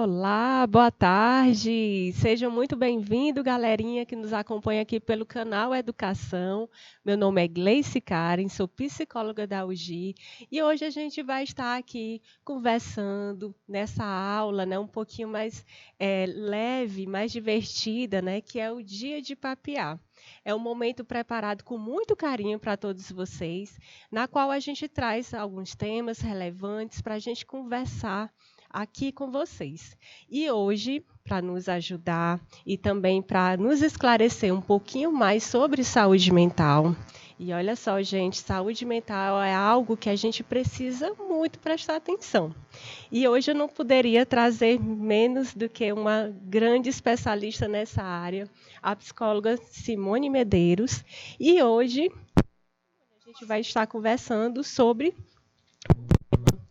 Olá, boa tarde. Sejam muito bem-vindos, galerinha que nos acompanha aqui pelo canal Educação. Meu nome é Gleice Karen, sou psicóloga da UGI e hoje a gente vai estar aqui conversando nessa aula, né, um pouquinho mais leve, mais divertida, né, que é o Dia de Papear. É um momento preparado com muito carinho para todos vocês, na qual a gente traz alguns temas relevantes para a gente conversar aqui com vocês. E hoje, para nos ajudar e também para nos esclarecer um pouquinho mais sobre saúde mental. E olha só, gente, saúde mental é algo que a gente precisa muito prestar atenção. E hoje eu não poderia trazer menos do que uma grande especialista nessa área, a psicóloga Simone Medeiros. E hoje a gente vai estar conversando sobre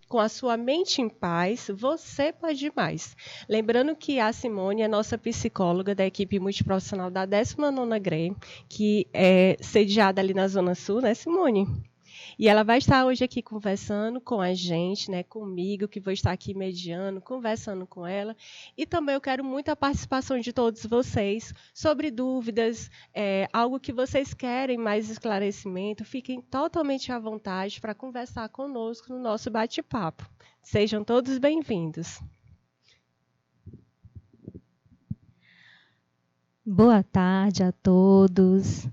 com a sua mente em paz, você pode mais. Lembrando que a Simone é nossa psicóloga da equipe multiprofissional da 19ª GRE, que é sediada ali na Zona Sul, né, Simone? E ela vai estar hoje aqui conversando com a gente, né, comigo, que vou estar aqui mediando, conversando com ela. E também eu quero muito a participação de todos vocês sobre dúvidas, algo que vocês querem mais esclarecimento. Fiquem totalmente à vontade para conversar conosco no nosso bate-papo. Sejam todos bem-vindos. Boa tarde a todos.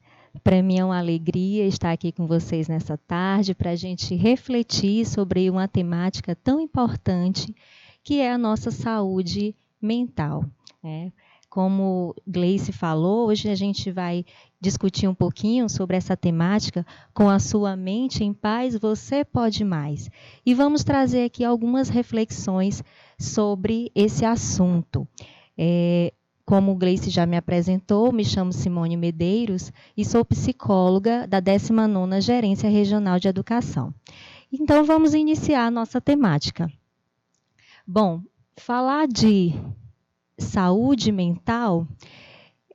Para mim é uma alegria estar aqui com vocês nessa tarde para a gente refletir sobre uma temática tão importante que é a nossa saúde mental, né? Como Gleice falou, hoje a gente vai discutir um pouquinho sobre essa temática. Com a sua mente em paz, você pode mais. E vamos trazer aqui algumas reflexões sobre esse assunto. Como Gleice já me apresentou, me chamo Simone Medeiros e sou psicóloga da 19ª Gerência Regional de Educação. Então, vamos iniciar a nossa temática. Bom, falar de saúde mental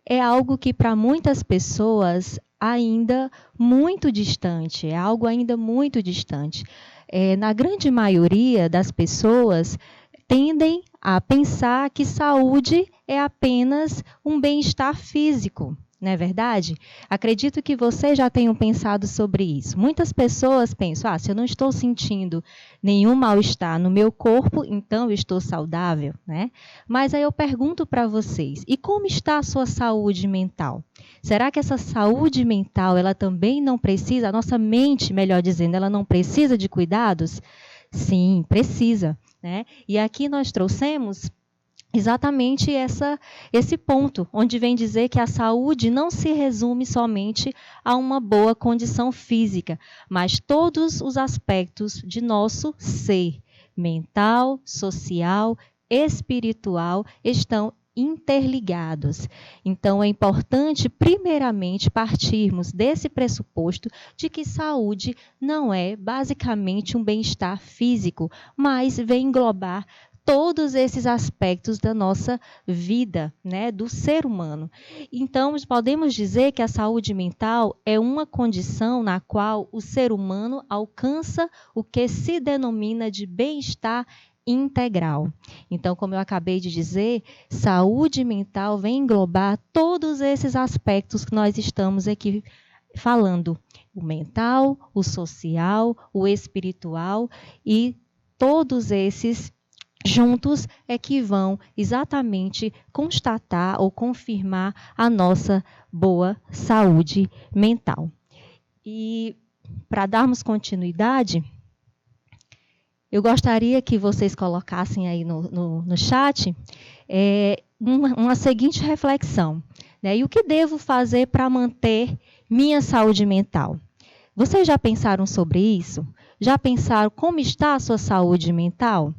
é algo que para muitas pessoas ainda muito distante, é algo ainda muito distante. Na grande maioria das pessoas tendem a pensar que saúde é apenas um bem-estar físico, não é verdade? Acredito que vocês já tenham pensado sobre isso. Muitas pessoas pensam, se eu não estou sentindo nenhum mal-estar no meu corpo, então eu estou saudável, né? Mas aí eu pergunto para vocês, e como está a sua saúde mental? Será que essa saúde mental, ela também não precisa, a nossa mente, melhor dizendo, ela não precisa de cuidados? Sim, precisa, né? E aqui nós trouxemos exatamente esse ponto, onde vem dizer que a saúde não se resume somente a uma boa condição física, mas todos os aspectos de nosso ser, mental, social, espiritual, estão interligados. Então, é importante, primeiramente, partirmos desse pressuposto de que saúde não é basicamente um bem-estar físico, mas vem englobar todos esses aspectos da nossa vida, né, do ser humano. Então, podemos dizer que a saúde mental é uma condição na qual o ser humano alcança o que se denomina de bem-estar integral. Então, como eu acabei de dizer, saúde mental vem englobar todos esses aspectos que nós estamos aqui falando: o mental, o social, o espiritual, e todos esses juntos é que vão exatamente constatar ou confirmar a nossa boa saúde mental. E para darmos continuidade, eu gostaria que vocês colocassem aí no chat uma seguinte reflexão, né? E o que devo fazer para manter minha saúde mental? Vocês já pensaram sobre isso? Já pensaram como está a sua saúde mental?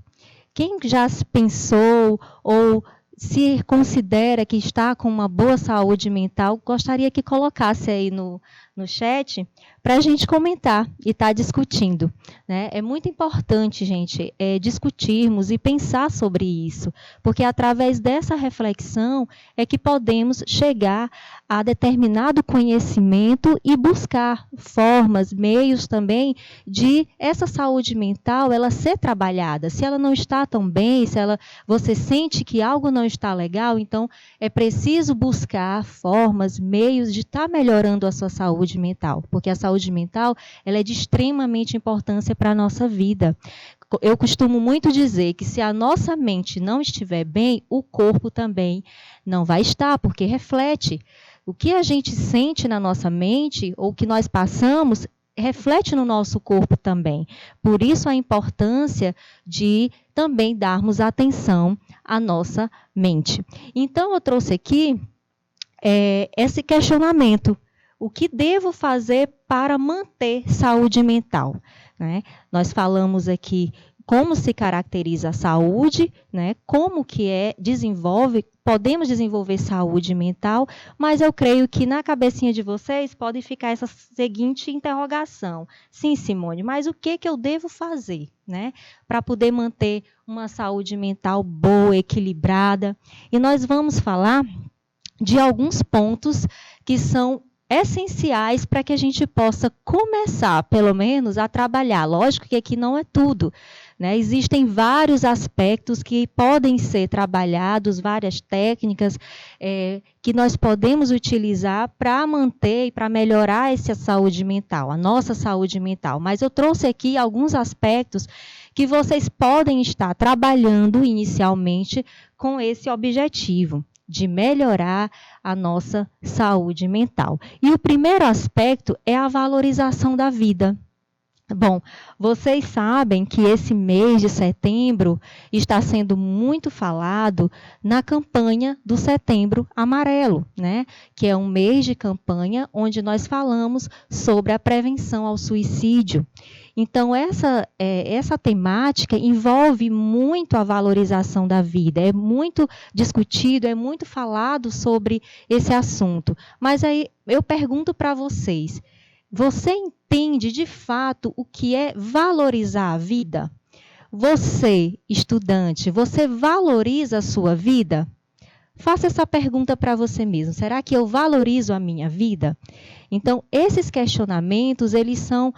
Quem já pensou ou se considera que está com uma boa saúde mental, gostaria que colocasse aí no no chat para a gente comentar e estar discutindo, né? É muito importante, gente, discutirmos e pensar sobre isso, porque através dessa reflexão é que podemos chegar a determinado conhecimento e buscar formas, meios também de essa saúde mental ela ser trabalhada. Se ela não está tão bem, se você sente que algo não está legal, então é preciso buscar formas, meios de estar melhorando a sua saúde mental, porque a saúde mental ela é de extremamente importância para a nossa vida. Eu costumo muito dizer que se a nossa mente não estiver bem, o corpo também não vai estar, porque reflete. O que a gente sente na nossa mente, ou que nós passamos, reflete no nosso corpo também. Por isso a importância de também darmos atenção à nossa mente. Então, eu trouxe aqui esse questionamento. O que devo fazer para manter saúde mental? Né? Nós falamos aqui como se caracteriza a saúde, né? Como que podemos desenvolver saúde mental, mas eu creio que na cabecinha de vocês pode ficar essa seguinte interrogação. Sim, Simone, mas o que eu devo fazer, né? Para poder manter uma saúde mental boa, equilibrada? E nós vamos falar de alguns pontos que são essenciais para que a gente possa começar, pelo menos, a trabalhar. Lógico que aqui não é tudo, né? Existem vários aspectos que podem ser trabalhados, várias técnicas que nós podemos utilizar para manter e para melhorar essa saúde mental, a nossa saúde mental. Mas eu trouxe aqui alguns aspectos que vocês podem estar trabalhando inicialmente com esse objetivo de melhorar a nossa saúde mental. E o primeiro aspecto é a valorização da vida. Bom, vocês sabem que esse mês de setembro está sendo muito falado na campanha do Setembro Amarelo, né? Que é um mês de campanha onde nós falamos sobre a prevenção ao suicídio. Então, essa temática envolve muito a valorização da vida, é muito discutido, é muito falado sobre esse assunto. Mas aí eu pergunto para vocês, você entende de fato o que é valorizar a vida? Você, estudante, você valoriza a sua vida? Faça essa pergunta para você mesmo. Será que eu valorizo a minha vida? Então, esses questionamentos, eles são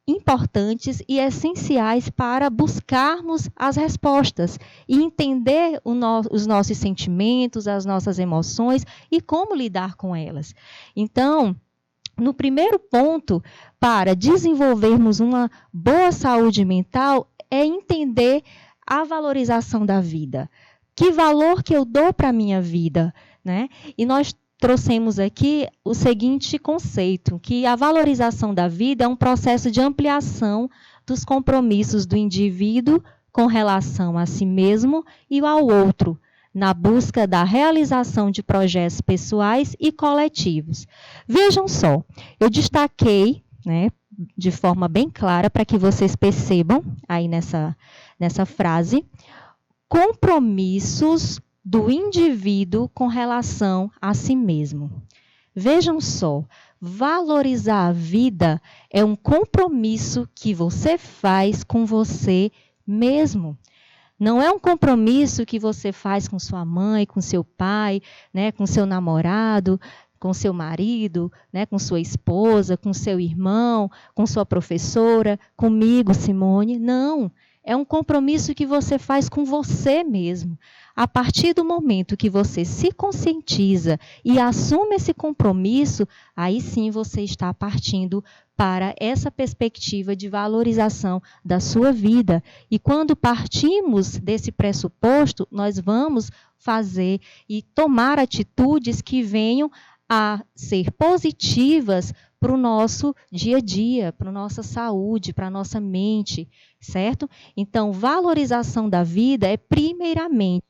importantes e essenciais para buscarmos as respostas e entender os nossos sentimentos, as nossas emoções e como lidar com elas. Então, no primeiro ponto, para desenvolvermos uma boa saúde mental, é entender a valorização da vida. Que valor que eu dou para a minha vida, né? E nós trouxemos aqui o seguinte conceito, que a valorização da vida é um processo de ampliação dos compromissos do indivíduo com relação a si mesmo e ao outro, na busca da realização de projetos pessoais e coletivos. Vejam só, eu destaquei, né, de forma bem clara para que vocês percebam aí nessa frase, compromissos do indivíduo com relação a si mesmo. Vejam só, valorizar a vida é um compromisso que você faz com você mesmo. Não é um compromisso que você faz com sua mãe, com seu pai, né, com seu namorado, com seu marido, né, com sua esposa, com seu irmão, com sua professora, comigo, Simone. Não, é um compromisso que você faz com você mesmo. A partir do momento que você se conscientiza e assume esse compromisso, aí sim você está partindo para essa perspectiva de valorização da sua vida. E quando partimos desse pressuposto, nós vamos fazer e tomar atitudes que venham a ser positivas para o nosso dia a dia, para a nossa saúde, para a nossa mente, certo? Então, valorização da vida é primeiramente,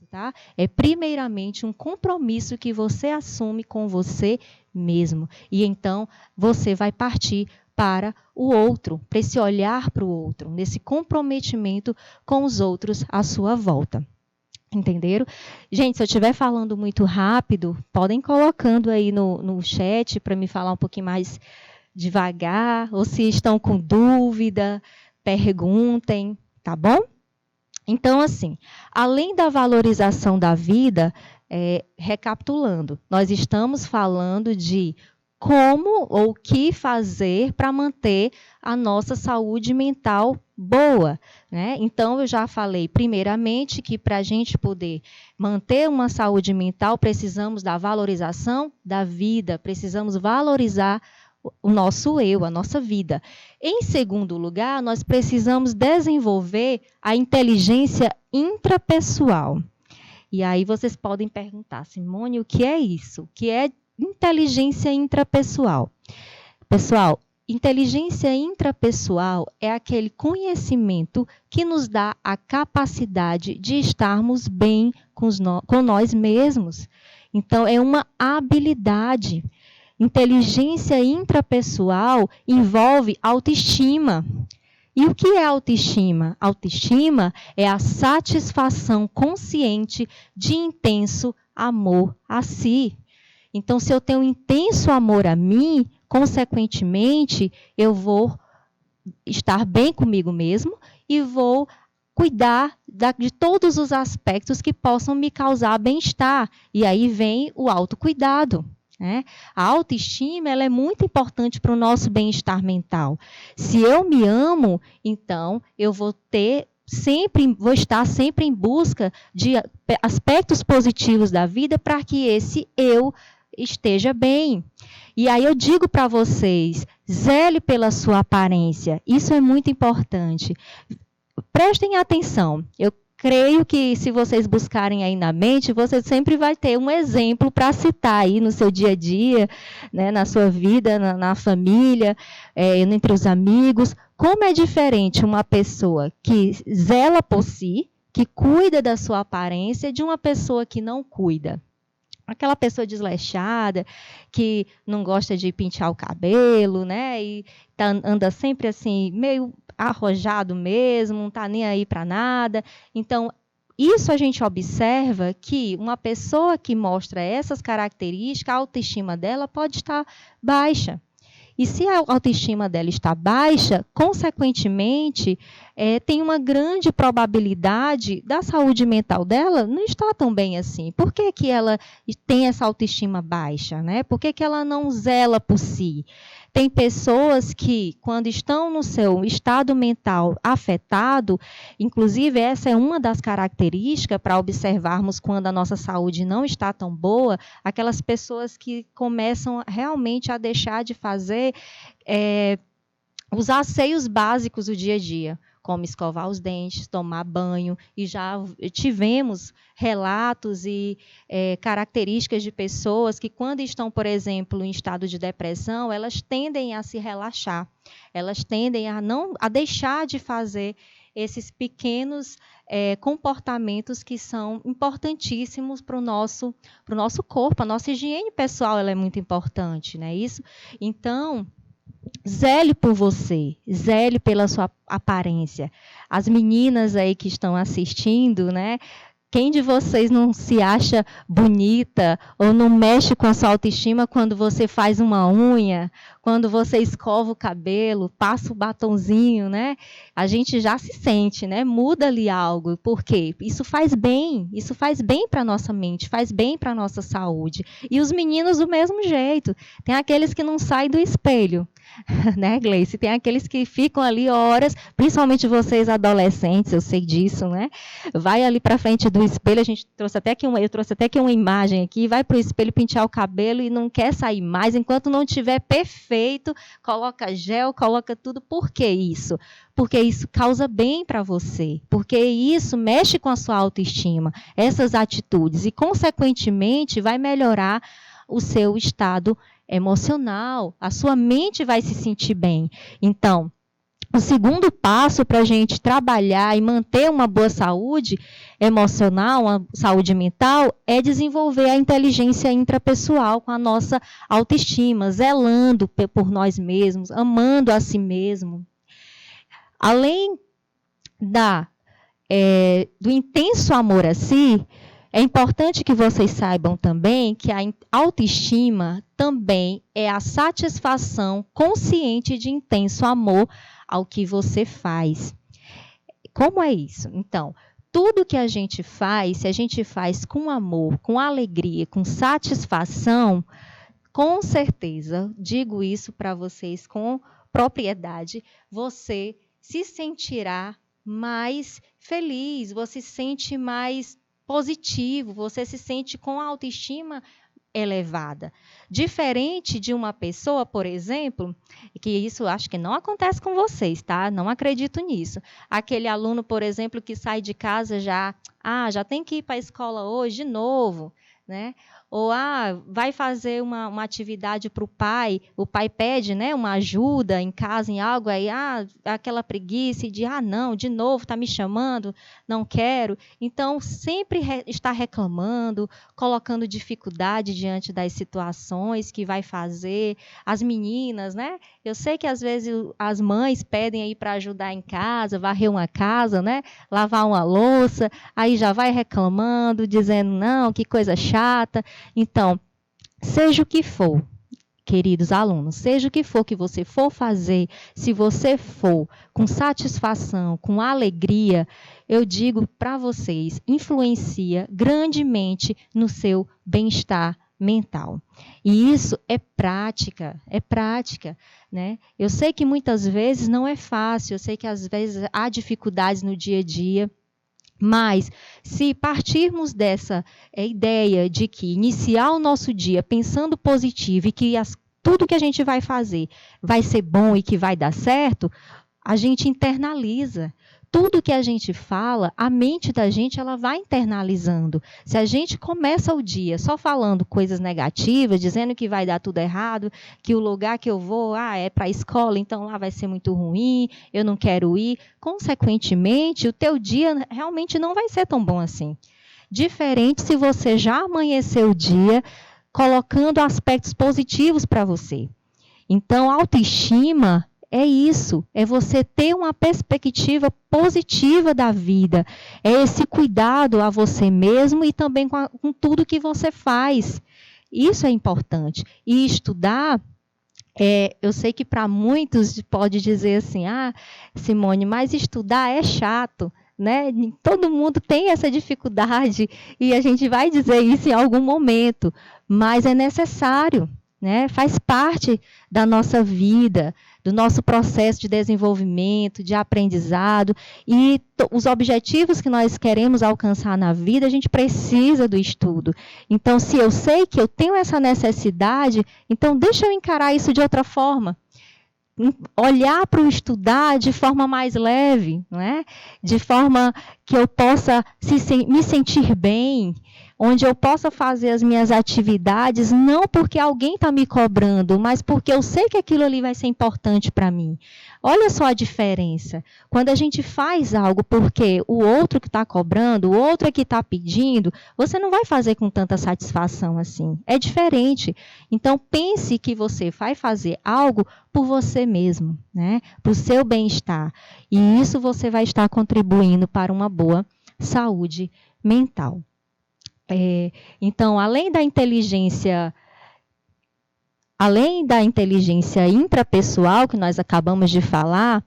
tá? É primeiramente um compromisso que você assume com você mesmo. E então, você vai partir para o outro, para esse olhar para o outro, nesse comprometimento com os outros à sua volta. Entenderam? Gente, se eu estiver falando muito rápido, podem colocando aí no chat para me falar um pouquinho mais devagar, ou se estão com dúvida, perguntem, tá bom? Então, assim, além da valorização da vida, recapitulando, nós estamos falando de como ou o que fazer para manter a nossa saúde mental boa, né? Então, eu já falei, primeiramente, que para a gente poder manter uma saúde mental, precisamos da valorização da vida, precisamos valorizar o nosso eu, a nossa vida. Em segundo lugar, nós precisamos desenvolver a inteligência intrapessoal. E aí vocês podem perguntar, Simone, o que é isso? O que é inteligência intrapessoal? Pessoal, inteligência intrapessoal é aquele conhecimento que nos dá a capacidade de estarmos bem com nós mesmos. Então, é uma habilidade. Inteligência intrapessoal envolve autoestima. E o que é autoestima? Autoestima é a satisfação consciente de intenso amor a si. Então, se eu tenho um intenso amor a mim, consequentemente, eu vou estar bem comigo mesmo e vou cuidar de todos os aspectos que possam me causar bem-estar. E aí vem o autocuidado. A autoestima ela é muito importante para o nosso bem-estar mental. Se eu me amo, então eu vou estar sempre em busca de aspectos positivos da vida para que esse eu esteja bem. E aí eu digo para vocês, zele pela sua aparência. Isso é muito importante. Prestem atenção. Eu creio que se vocês buscarem aí na mente, você sempre vai ter um exemplo para citar aí no seu dia a dia, né, na sua vida, na família, entre os amigos. Como é diferente uma pessoa que zela por si, que cuida da sua aparência, de uma pessoa que não cuida. Aquela pessoa desleixada, que não gosta de pentear o cabelo, né? E anda sempre assim, meio arrojado mesmo, não está nem aí para nada. Então, isso a gente observa que uma pessoa que mostra essas características, a autoestima dela pode estar baixa. E se a autoestima dela está baixa, consequentemente, tem uma grande probabilidade da saúde mental dela não estar tão bem assim. Por que que ela tem essa autoestima baixa, né? Por que que ela não zela por si? Tem pessoas que, quando estão no seu estado mental afetado, inclusive essa é uma das características para observarmos quando a nossa saúde não está tão boa, aquelas pessoas que começam realmente a deixar de fazer os asseios básicos do dia a dia, como escovar os dentes, tomar banho, e já tivemos relatos e características de pessoas que, quando estão, por exemplo, em estado de depressão, elas tendem a se relaxar, elas tendem a deixar de fazer esses pequenos comportamentos que são importantíssimos para o nosso corpo. A nossa higiene pessoal ela é muito importante, não é isso? Então, zele por você, zele pela sua aparência. As meninas aí que estão assistindo, né? Quem de vocês não se acha bonita ou não mexe com a sua autoestima quando você faz uma unha, quando você escova o cabelo, passa o batonzinho, né? A gente já se sente, né? Muda ali algo. Por quê? Isso faz bem para a nossa mente, faz bem para a nossa saúde. E os meninos do mesmo jeito. Tem aqueles que não saem do espelho, né, Gleice? Tem aqueles que ficam ali horas, principalmente vocês adolescentes, eu sei disso, né? Vai ali para frente do espelho, eu trouxe até aqui uma imagem aqui, vai para o espelho pentear o cabelo e não quer sair mais, enquanto não tiver perfeito, coloca gel, coloca tudo. Por que isso? Porque isso causa bem para você, porque isso mexe com a sua autoestima, essas atitudes, e consequentemente vai melhorar o seu estado emocional, a sua mente vai se sentir bem. Então, o segundo passo para a gente trabalhar e manter uma boa saúde emocional, uma saúde mental, é desenvolver a inteligência intrapessoal com a nossa autoestima, zelando por nós mesmos, amando a si mesmo. Além da do intenso amor a si, é importante que vocês saibam também que a autoestima também é a satisfação consciente de intenso amor ao que você faz. Como é isso? Então, tudo que a gente faz, se a gente faz com amor, com alegria, com satisfação, com certeza, digo isso para vocês com propriedade, você se sentirá mais feliz, você se sente mais positivo, você se sente com a autoestima elevada. Diferente de uma pessoa, por exemplo, que isso acho que não acontece com vocês, tá? Não acredito nisso. Aquele aluno, por exemplo, que sai de casa já tem que ir para a escola hoje de novo, né? Ou vai fazer uma atividade para o pai pede, né, uma ajuda em casa, em algo, aí aquela preguiça de não, de novo, está me chamando, não quero. Então, sempre está reclamando, colocando dificuldade diante das situações que vai fazer. As meninas, né? Eu sei que às vezes as mães pedem aí para ajudar em casa, varrer uma casa, né? Lavar uma louça, aí já vai reclamando, dizendo não, que coisa chata. Então, seja o que for, queridos alunos, seja o que for que você for fazer, se você for com satisfação, com alegria, eu digo para vocês, influencia grandemente no seu bem-estar mental. E isso é prática, né? Eu sei que muitas vezes não é fácil, eu sei que às vezes há dificuldades no dia a dia, mas, se partirmos dessa ideia de que iniciar o nosso dia pensando positivo e que tudo que a gente vai fazer vai ser bom e que vai dar certo, a gente internaliza. Tudo que a gente fala, a mente da gente ela vai internalizando. Se a gente começa o dia só falando coisas negativas, dizendo que vai dar tudo errado, que o lugar que eu vou é para a escola, então lá vai ser muito ruim, eu não quero ir, consequentemente, o teu dia realmente não vai ser tão bom assim. Diferente se você já amanheceu o dia colocando aspectos positivos para você. Então, autoestima é isso, é você ter uma perspectiva positiva da vida, é esse cuidado a você mesmo e também com tudo que você faz. Isso é importante. E estudar, eu sei que para muitos pode dizer assim, Simone, mas estudar é chato, né? Todo mundo tem essa dificuldade e a gente vai dizer isso em algum momento, mas é necessário, né? Faz parte da nossa vida, do nosso processo de desenvolvimento, de aprendizado, e os objetivos que nós queremos alcançar na vida, a gente precisa do estudo. Então, se eu sei que eu tenho essa necessidade, então deixa eu encarar isso de outra forma. Olhar para o estudar de forma mais leve, não é? De forma que eu possa me sentir bem, onde eu possa fazer as minhas atividades, não porque alguém está me cobrando, mas porque eu sei que aquilo ali vai ser importante para mim. Olha só a diferença. Quando a gente faz algo porque o outro que está cobrando, o outro é que está pedindo, você não vai fazer com tanta satisfação assim. É diferente. Então, pense que você vai fazer algo por você mesmo, né? Para o seu bem-estar. E isso você vai estar contribuindo para uma boa saúde mental. Então, além da inteligência intrapessoal que nós acabamos de falar,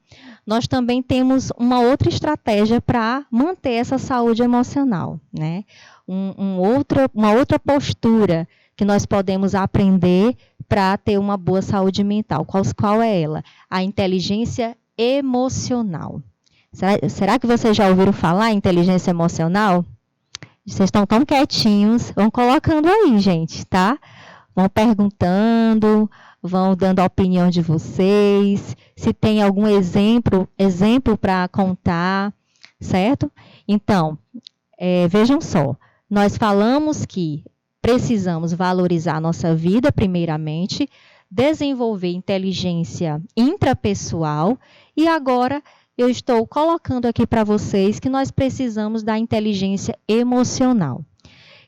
nós também temos uma outra estratégia para manter essa saúde emocional, né? Uma outra postura que nós podemos aprender para ter uma boa saúde mental. Qual é ela? A inteligência emocional. Será que vocês já ouviram falar em inteligência emocional? Vocês estão tão quietinhos, vão colocando aí, gente, tá? Vão perguntando, vão dando a opinião de vocês, se tem algum exemplo para contar, certo? Então, vejam só, nós falamos que precisamos valorizar a nossa vida, primeiramente, desenvolver inteligência intrapessoal e agora eu estou colocando aqui para vocês que nós precisamos da inteligência emocional.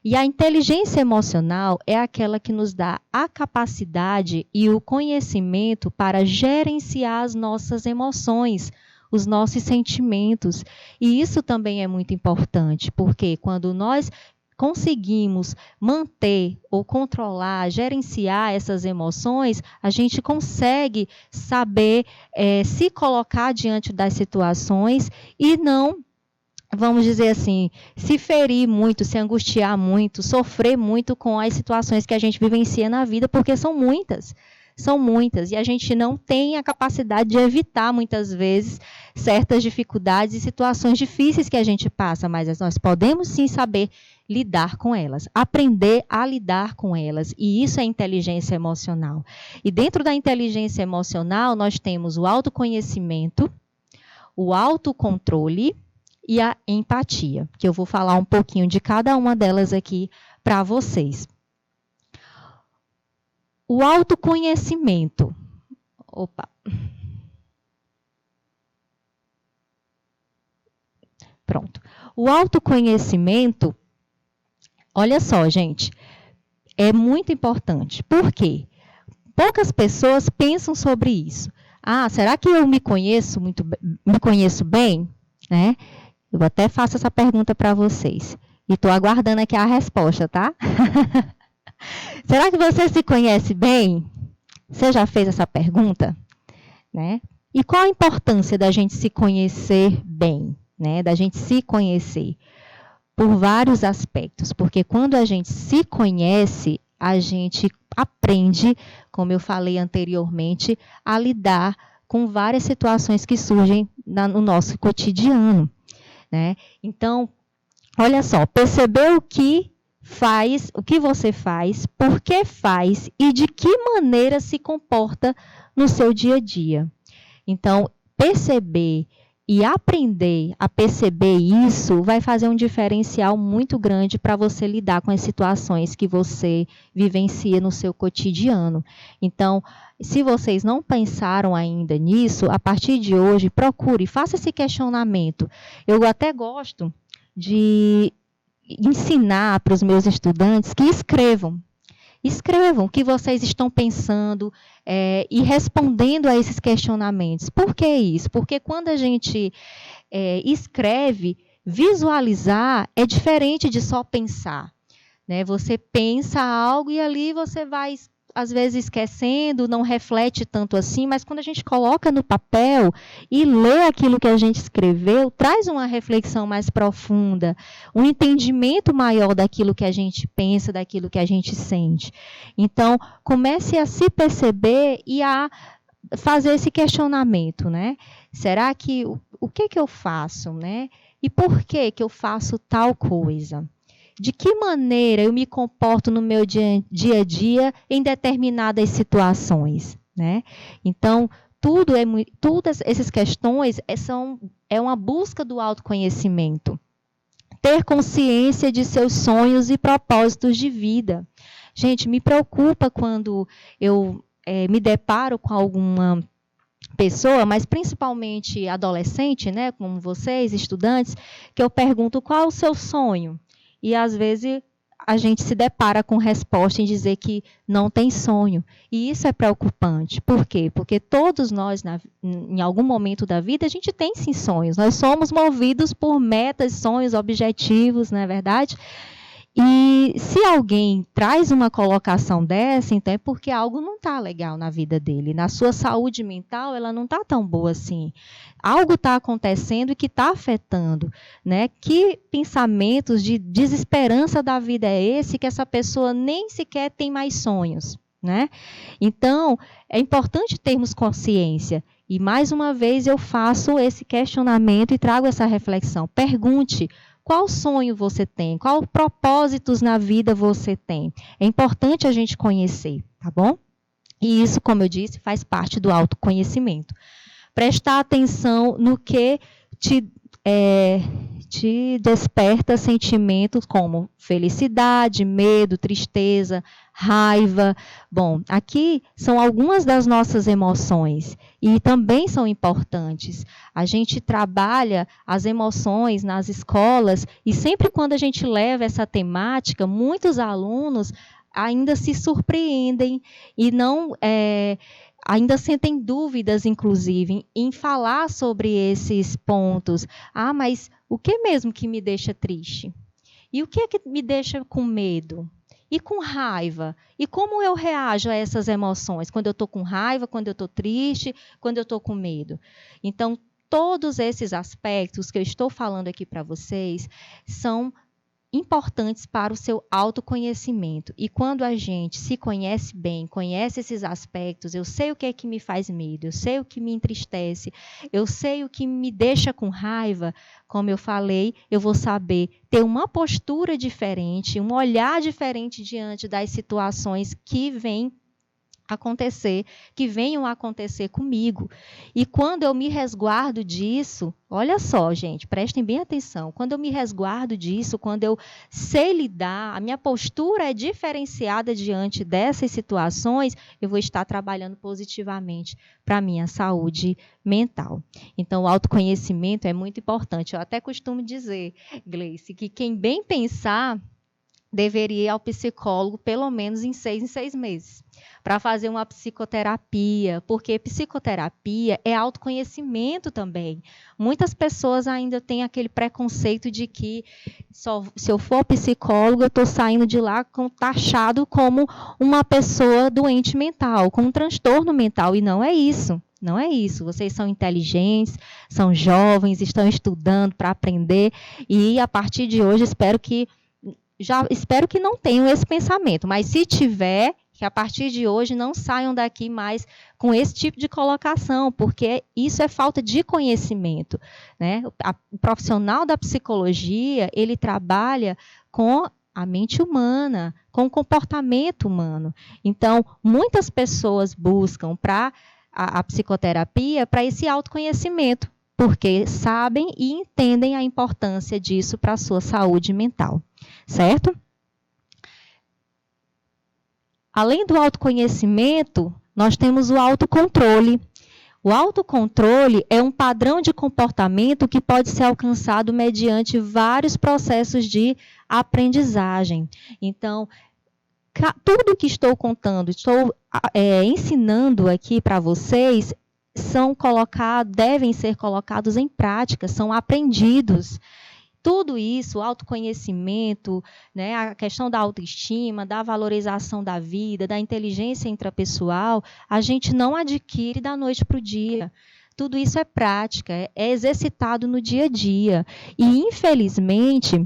E a inteligência emocional é aquela que nos dá a capacidade e o conhecimento para gerenciar as nossas emoções, os nossos sentimentos. E isso também é muito importante, porque quando nós conseguimos manter ou controlar, gerenciar essas emoções, a gente consegue saber se colocar diante das situações e não, vamos dizer assim, se ferir muito, se angustiar muito, sofrer muito com as situações que a gente vivencia na vida, porque são muitas. São muitas, e a gente não tem a capacidade de evitar, muitas vezes, certas dificuldades e situações difíceis que a gente passa, mas nós podemos sim saber lidar com elas, aprender a lidar com elas, e isso é inteligência emocional. E dentro da inteligência emocional, nós temos o autoconhecimento, o autocontrole e a empatia, que eu vou falar um pouquinho de cada uma delas aqui para vocês. O autoconhecimento. Opa. Pronto. O autoconhecimento, olha só, gente, é muito importante. Por quê? Poucas pessoas pensam sobre isso. Ah, será que eu me conheço bem? Né? Eu até faço essa pergunta para vocês. E estou aguardando aqui a resposta, tá? Será que você se conhece bem? Você já fez essa pergunta? Né? E qual a importância da gente se conhecer bem? Né? Da gente se conhecer? Por vários aspectos. Porque quando a gente se conhece, a gente aprende, como eu falei anteriormente, a lidar com várias situações que surgem no nosso cotidiano. Né? Então, olha só, perceber o que você faz, por que faz e de que maneira se comporta no seu dia a dia. Então, perceber e aprender a perceber isso vai fazer um diferencial muito grande para você lidar com as situações que você vivencia no seu cotidiano. Então, se vocês não pensaram ainda nisso, a partir de hoje, procure, faça esse questionamento. Eu até gosto de ensinar para os meus estudantes que escrevam. Escrevam o que vocês estão pensando e respondendo a esses questionamentos. Por que isso? Porque quando a gente escreve, visualizar é diferente de só pensar. Né? Você pensa algo e ali você vai, às vezes, esquecendo, não reflete tanto assim, mas quando a gente coloca no papel e lê aquilo que a gente escreveu, traz uma reflexão mais profunda, um entendimento maior daquilo que a gente pensa, daquilo que a gente sente. Então, comece a se perceber e a fazer esse questionamento, né? Será que, o que eu faço, né? E por que eu faço tal coisa? De que maneira eu me comporto no meu dia a dia em determinadas situações, né? Então, todas essas questões é uma busca do autoconhecimento. Ter consciência de seus sonhos e propósitos de vida. Gente, me preocupa quando eu me deparo com alguma pessoa, mas principalmente adolescente, né, como vocês, estudantes, que eu pergunto qual é o seu sonho? E, às vezes, a gente se depara com resposta em dizer que não tem sonho. E isso é preocupante. Por quê? Porque todos nós, em algum momento da vida, a gente tem sim sonhos. Nós somos movidos por metas, sonhos, objetivos, não é verdade? E se alguém traz uma colocação dessa, então é porque algo não está legal na vida dele. Na sua saúde mental, ela não está tão boa assim. Algo está acontecendo e que está afetando. Né? Que pensamentos de desesperança da vida é esse que essa pessoa nem sequer tem mais sonhos? Né? Então, é importante termos consciência. E, mais uma vez, eu faço esse questionamento e trago essa reflexão. Pergunte. Qual sonho você tem? Qual propósitos na vida você tem? É importante a gente conhecer, tá bom? E isso, como eu disse, faz parte do autoconhecimento. Prestar atenção no que te desperta sentimentos como felicidade, medo, tristeza, raiva. Bom, aqui são algumas das nossas emoções e também são importantes. A gente trabalha as emoções nas escolas e sempre quando a gente leva essa temática, muitos alunos ainda se surpreendem e não ainda sentem dúvidas, inclusive, em falar sobre esses pontos. Ah, mas o que mesmo que me deixa triste? E o que é que me deixa com medo? E com raiva? E como eu reajo a essas emoções? Quando eu estou com raiva, quando eu estou triste, quando eu estou com medo? Então, todos esses aspectos que eu estou falando aqui para vocês são importantes para o seu autoconhecimento. E quando a gente se conhece bem, conhece esses aspectos, eu sei o que é que me faz medo, eu sei o que me entristece, eu sei o que me deixa com raiva, como eu falei, eu vou saber ter uma postura diferente, um olhar diferente diante das situações que vêm acontecer, que venham a acontecer comigo. E quando eu me resguardo disso, olha só, gente, prestem bem atenção, quando eu me resguardo disso, quando eu sei lidar, a minha postura é diferenciada diante dessas situações, eu vou estar trabalhando positivamente para a minha saúde mental. Então, o autoconhecimento é muito importante. Eu até costumo dizer, Gleice, que quem bem pensar deveria ir ao psicólogo pelo menos em 6 meses, para fazer uma psicoterapia, porque psicoterapia é autoconhecimento também. Muitas pessoas ainda têm aquele preconceito de que se eu for psicólogo, eu estou saindo de lá taxado como uma pessoa doente mental, com um transtorno mental, e não é isso. Não é isso. Vocês são inteligentes, são jovens, estão estudando para aprender, e a partir de hoje espero que não tenham esse pensamento, mas se tiver, que a partir de hoje não saiam daqui mais com esse tipo de colocação, porque isso é falta de conhecimento, né? O profissional da psicologia, ele trabalha com a mente humana, com o comportamento humano. Então, muitas pessoas buscam para a psicoterapia para esse autoconhecimento, porque sabem e entendem a importância disso para a sua saúde mental. Certo? Além do autoconhecimento, nós temos o autocontrole. O autocontrole é um padrão de comportamento que pode ser alcançado mediante vários processos de aprendizagem. Então, tudo que estou contando, estou ensinando aqui para vocês, devem ser colocados em prática, são aprendidos. Tudo isso, o autoconhecimento, né, a questão da autoestima, da valorização da vida, da inteligência intrapessoal, a gente não adquire da noite para o dia. Tudo isso é prática, é exercitado no dia a dia. E, infelizmente,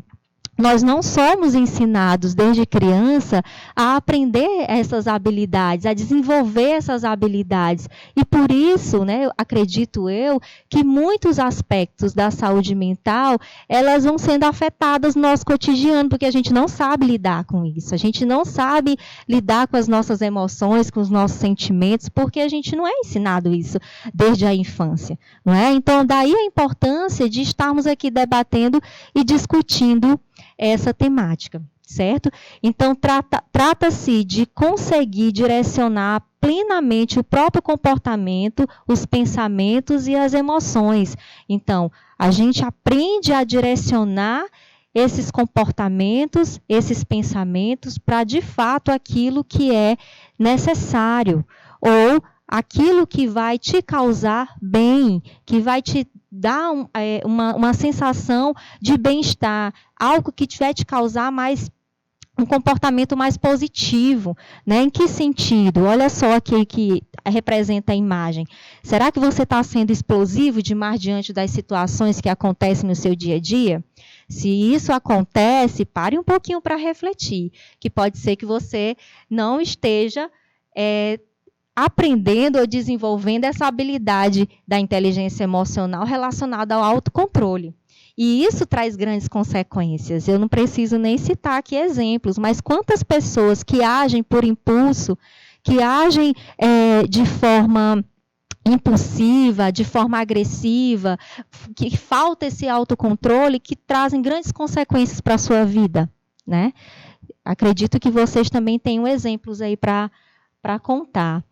nós não somos ensinados desde criança a aprender essas habilidades, a desenvolver essas habilidades. E por isso, né, acredito eu, que muitos aspectos da saúde mental, elas vão sendo afetadas no nosso cotidiano, porque a gente não sabe lidar com isso. A gente não sabe lidar com as nossas emoções, com os nossos sentimentos, porque a gente não é ensinado isso desde a infância, não é? Então, daí a importância de estarmos aqui debatendo e discutindo essa temática, certo? Então, trata-se de conseguir direcionar plenamente o próprio comportamento, os pensamentos e as emoções. Então, a gente aprende a direcionar esses comportamentos, esses pensamentos, para, de fato, aquilo que é necessário, ou aquilo que vai te causar bem, que vai te dar uma sensação de bem-estar, algo que vai te causar um comportamento mais positivo, né? Em que sentido? Olha só aqui que representa a imagem. Será que você está sendo explosivo demais diante das situações que acontecem no seu dia a dia? Se isso acontece, pare um pouquinho para refletir, que pode ser que você não esteja aprendendo ou desenvolvendo essa habilidade da inteligência emocional relacionada ao autocontrole. E isso traz grandes consequências. Eu não preciso nem citar aqui exemplos, mas quantas pessoas que agem por impulso, que agem de forma impulsiva, de forma agressiva, que falta esse autocontrole, que trazem grandes consequências para a sua vida, né? Acredito que vocês também tenham exemplos aí para contar.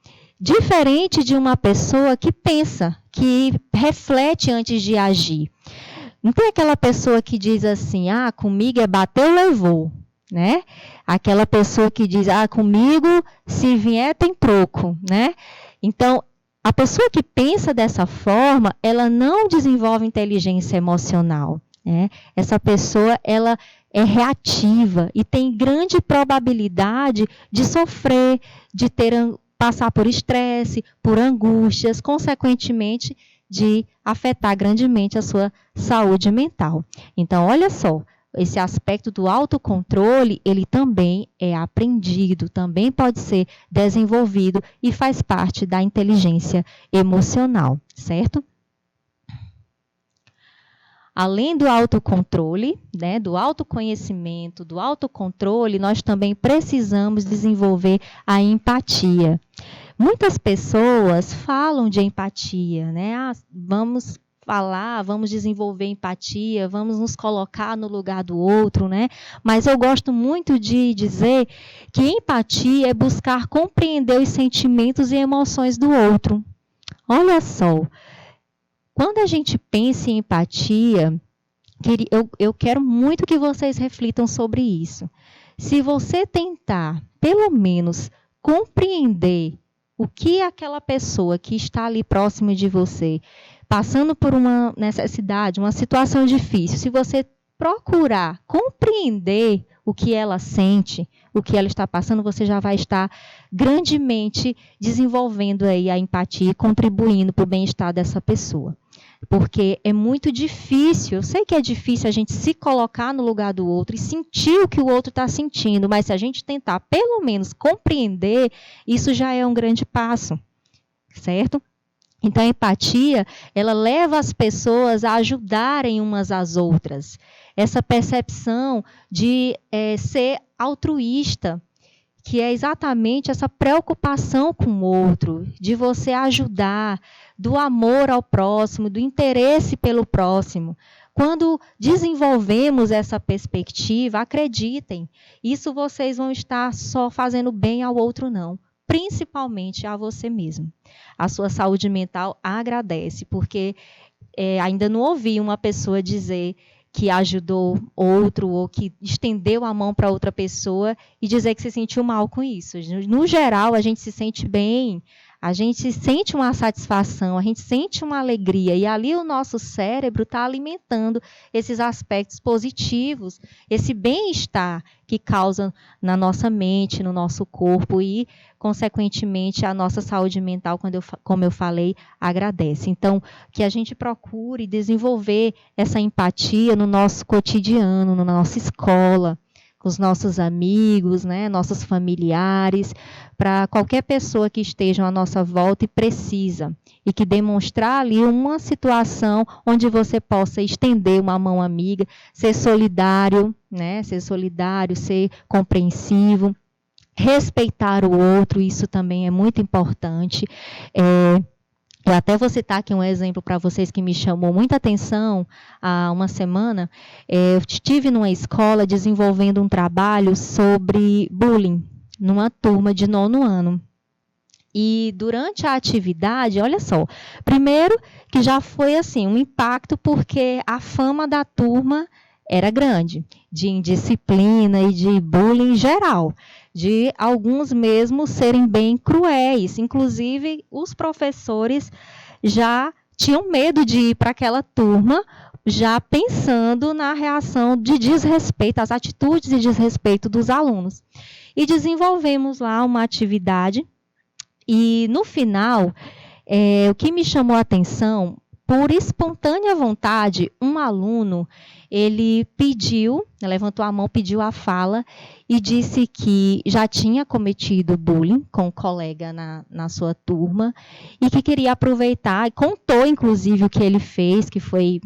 Diferente de uma pessoa que pensa, que reflete antes de agir. Não tem aquela pessoa que diz assim, comigo é bateu, levou, né? Aquela pessoa que diz, comigo se vier tem troco, né? Então, a pessoa que pensa dessa forma, ela não desenvolve inteligência emocional, né? Essa pessoa, ela é reativa e tem grande probabilidade de sofrer, de passar por estresse, por angústias, consequentemente, de afetar grandemente a sua saúde mental. Então, olha só, esse aspecto do autocontrole, ele também é aprendido, também pode ser desenvolvido e faz parte da inteligência emocional, certo? Além do autocontrole, né, do autoconhecimento, do autocontrole, nós também precisamos desenvolver a empatia. Muitas pessoas falam de empatia, né? Vamos falar, vamos desenvolver empatia, vamos nos colocar no lugar do outro, né? Mas eu gosto muito de dizer que empatia é buscar compreender os sentimentos e emoções do outro. Olha só, quando a gente pensa em empatia, eu quero muito que vocês reflitam sobre isso. Se você tentar, pelo menos, compreender o que aquela pessoa que está ali próximo de você, passando por uma necessidade, uma situação difícil, se você procurar compreender o que ela sente, o que ela está passando, você já vai estar grandemente desenvolvendo aí a empatia e contribuindo para o bem-estar dessa pessoa. Porque é muito difícil, eu sei que é difícil a gente se colocar no lugar do outro e sentir o que o outro está sentindo, mas se a gente tentar pelo menos compreender, isso já é um grande passo, certo? Então a empatia, ela leva as pessoas a ajudarem umas às outras. Essa percepção de ser altruísta, que é exatamente essa preocupação com o outro, de você ajudar, do amor ao próximo, do interesse pelo próximo. Quando desenvolvemos essa perspectiva, acreditem, isso vocês vão estar só fazendo bem ao outro, não. Principalmente a você mesmo. A sua saúde mental agradece, porque ainda não ouvi uma pessoa dizer que ajudou outro ou que estendeu a mão para outra pessoa e dizer que se sentiu mal com isso. No geral, a gente se sente bem, a gente sente uma satisfação, a gente sente uma alegria e ali o nosso cérebro está alimentando esses aspectos positivos, esse bem-estar que causa na nossa mente, no nosso corpo e, consequentemente, a nossa saúde mental, como eu falei, agradece. Então, que a gente procure desenvolver essa empatia no nosso cotidiano, na nossa escola, com os nossos amigos, né, nossos familiares, para qualquer pessoa que esteja à nossa volta e precisa, e que demonstrar ali uma situação onde você possa estender uma mão amiga, ser solidário, né, ser compreensivo, respeitar o outro, isso também é muito importante. Eu até vou citar aqui um exemplo para vocês que me chamou muita atenção há uma semana. Eu estive numa escola desenvolvendo um trabalho sobre bullying, numa turma de 9º ano. E durante a atividade, olha só, primeiro que já foi assim um impacto porque a fama da turma era grande, de indisciplina e de bullying geral, de alguns mesmo serem bem cruéis. Inclusive, os professores já tinham medo de ir para aquela turma, já pensando na reação de desrespeito, as atitudes de desrespeito dos alunos. E desenvolvemos lá uma atividade, e no final, o que me chamou a atenção, por espontânea vontade, um aluno, ele levantou a mão, pediu a fala e disse que já tinha cometido bullying com um colega na sua turma e que queria aproveitar, e contou inclusive o que ele fez, que foi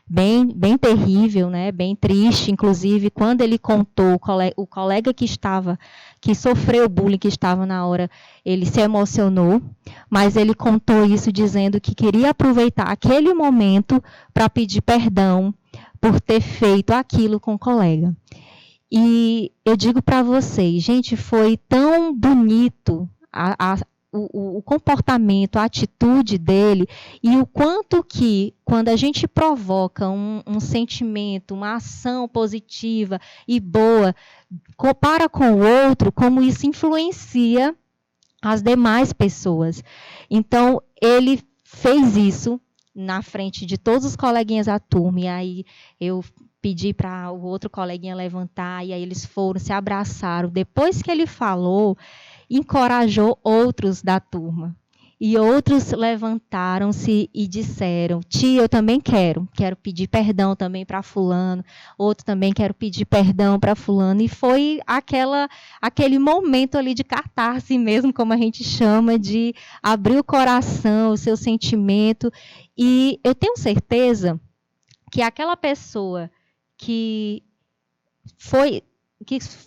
bem, bem terrível, né? Bem triste. Inclusive, quando ele contou, o colega que sofreu bullying, que estava na hora, ele se emocionou, mas ele contou isso dizendo que queria aproveitar aquele momento para pedir perdão por ter feito aquilo com o colega. E eu digo para vocês, gente, foi tão bonito o comportamento, a atitude dele, e o quanto que, quando a gente provoca um sentimento, uma ação positiva e boa, para com o outro, como isso influencia as demais pessoas. Então, ele fez isso na frente de todos os coleguinhas da turma, e aí eu pedi para o outro coleguinha levantar, e aí eles foram, se abraçaram. Depois que ele falou, encorajou outros da turma. E outros levantaram-se e disseram: tia, eu também quero pedir perdão também para fulano, outro também quero pedir perdão para fulano. E foi aquele momento ali de catarse mesmo, como a gente chama, de abrir o coração, o seu sentimento. E eu tenho certeza que aquela pessoa que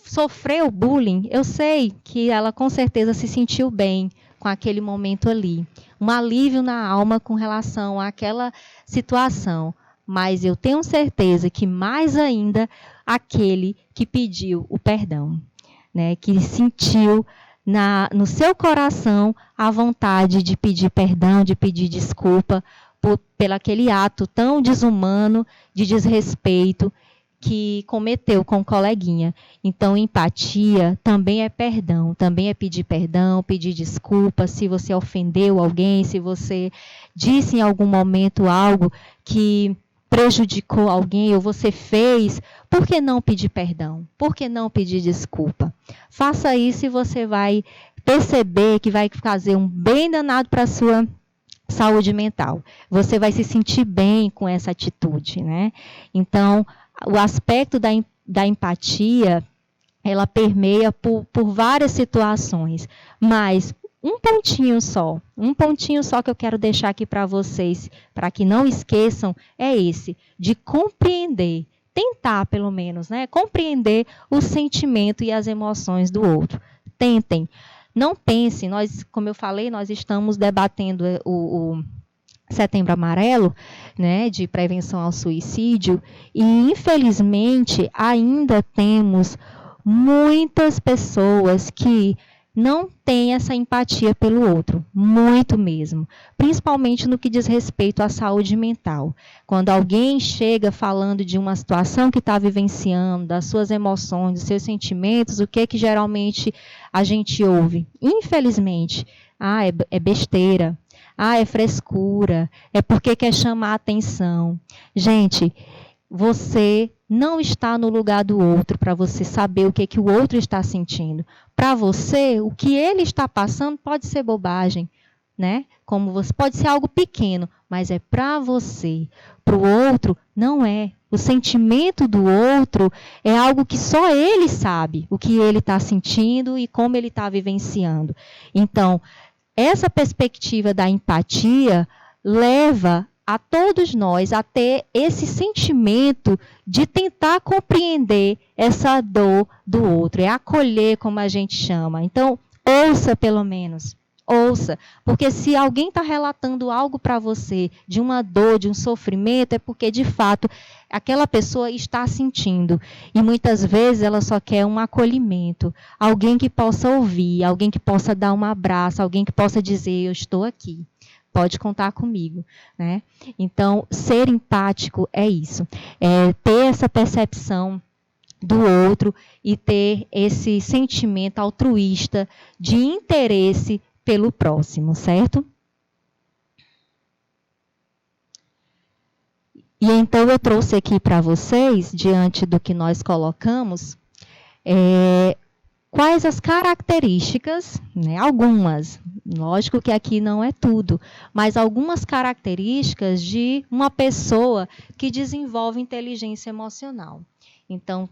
sofreu bullying, eu sei que ela com certeza se sentiu bem com aquele momento ali. Um alívio na alma com relação àquela situação. Mas eu tenho certeza que mais ainda aquele que pediu o perdão, né? Que sentiu no seu coração a vontade de pedir perdão, de pedir desculpa pelo aquele ato tão desumano, de desrespeito que cometeu com o coleguinha. Então, empatia também é perdão, também é pedir perdão, pedir desculpa, se você ofendeu alguém, se você disse em algum momento algo que prejudicou alguém ou você fez, por que não pedir perdão? Por que não pedir desculpa? Faça isso e você vai perceber que vai fazer um bem danado para a sua saúde mental. Você vai se sentir bem com essa atitude, né? Então, o aspecto da empatia, ela permeia por várias situações, mas um pontinho só que eu quero deixar aqui para vocês, para que não esqueçam, é esse, de compreender, tentar pelo menos, né, compreender o sentimento e as emoções do outro. Tentem, não pensem, como eu falei, nós estamos debatendo o Setembro Amarelo, né, de prevenção ao suicídio, e infelizmente ainda temos muitas pessoas que não têm essa empatia pelo outro, muito mesmo, principalmente no que diz respeito à saúde mental. Quando alguém chega falando de uma situação que está vivenciando, das suas emoções, dos seus sentimentos, o que geralmente a gente ouve? Infelizmente, é besteira. É frescura, é porque quer chamar a atenção. Gente, você não está no lugar do outro para você saber o que o outro está sentindo. Para você, o que ele está passando pode ser bobagem, né? Pode ser algo pequeno, mas é para você. Para o outro, não é. O sentimento do outro é algo que só ele sabe, o que ele está sentindo e como ele está vivenciando. Então, essa perspectiva da empatia leva a todos nós a ter esse sentimento de tentar compreender essa dor do outro, é acolher, como a gente chama. Então, ouça pelo menos, ouça, porque se alguém está relatando algo para você de uma dor, de um sofrimento, é porque, de fato, aquela pessoa está sentindo. E muitas vezes ela só quer um acolhimento, alguém que possa ouvir, alguém que possa dar um abraço, alguém que possa dizer: eu estou aqui, pode contar comigo, né? Então, ser empático é isso, é ter essa percepção do outro e ter esse sentimento altruísta de interesse pelo próximo, certo? E então eu trouxe aqui para vocês, diante do que nós colocamos, quais as características, né, algumas, lógico que aqui não é tudo, mas algumas características de uma pessoa que desenvolve inteligência emocional. Então,